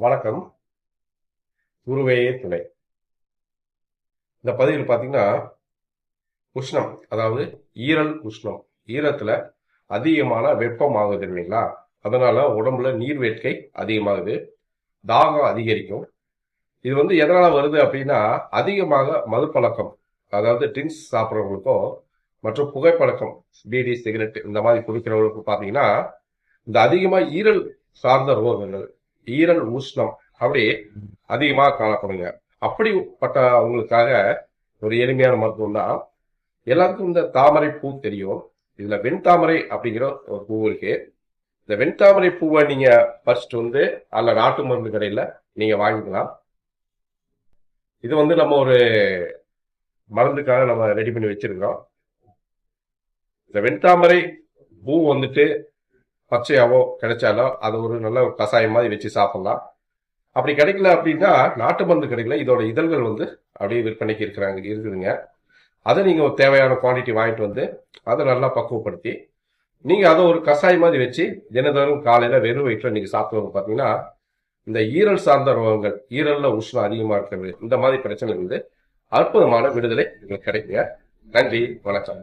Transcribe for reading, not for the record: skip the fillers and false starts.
வணக்கம். குருவே துணை. இந்த பதிவில் பார்த்தீங்கன்னா உஷ்ணம், அதாவது ஈரல் உஷ்ணம். ஈரத்துல அதிகமான வெப்பம் ஆகுது இல்லைங்களா? அதனால உடம்புல நீர் வேட்கை அதிகமாகுது, தாகம் அதிகரிக்கும். இது எதனால வருது அப்படின்னா, அதிகமாக மதுப்பழக்கம், அதாவது ட்ரிங்க்ஸ் சாப்பிட்றவங்களுக்கும் மற்றும் புகைப்பழக்கம், பீடி சிகரெட் இந்த மாதிரி குடிக்கிறவங்களுக்கும் பார்த்தீங்கன்னா இந்த அதிகமாக ஈரல் சார்ந்த ரோகங்கள், ஈரல் உஷ்ணம் அப்படி அதிகமாக காணப்படுங்க. அப்படிப்பட்ட அவங்களுக்காக ஒரு எளிமையான மருத்துவம் தான். எல்லாருக்கும் இந்த தாமரை பூ தெரியும். இதுல வெண்தாமரை அப்படிங்கிற ஒரு பூ இருக்கு. இந்த வெண்தாமரை பூவை நீங்க பறிச்சுட்டு அல்ல நாட்டு மருந்து கடையில நீங்க வாங்கிக்கலாம். இது நம்ம ஒரு மருந்துக்காக நம்ம ரெடி பண்ணி வச்சிருக்கோம். இந்த வெண்தாமரை பூ பச்சையாவோ கிடைச்சாலோ அது ஒரு நல்ல கஷாயம் மாதிரி வச்சு சாப்பிடலாம். அப்படி கிடைக்கல அப்படின்னா நாட்டு மருந்து கடையில் இதோட இதழ்கள் அப்படியே விற்பனைக்கு இருக்குதுங்க. அதை நீங்க ஒரு தேவையான குவான்டிட்டி வாங்கிட்டு அதை நல்லா பக்குவப்படுத்தி நீங்க அதை ஒரு கஷாயம் மாதிரி வச்சு தினதோறும் காலையில வெறும் வயிற்றுல நீங்க சாப்பிடுவது பார்த்தீங்கன்னா இந்த ஈரல் சார்ந்த ரோகங்கள், ஈரல்ல உஷ்ணம் அதிகமா இருக்கிறது, இந்த மாதிரி பிரச்சனை அற்புதமான விடுதலை உங்களுக்கு கிடைக்குங்க. நன்றி, வணக்கம்.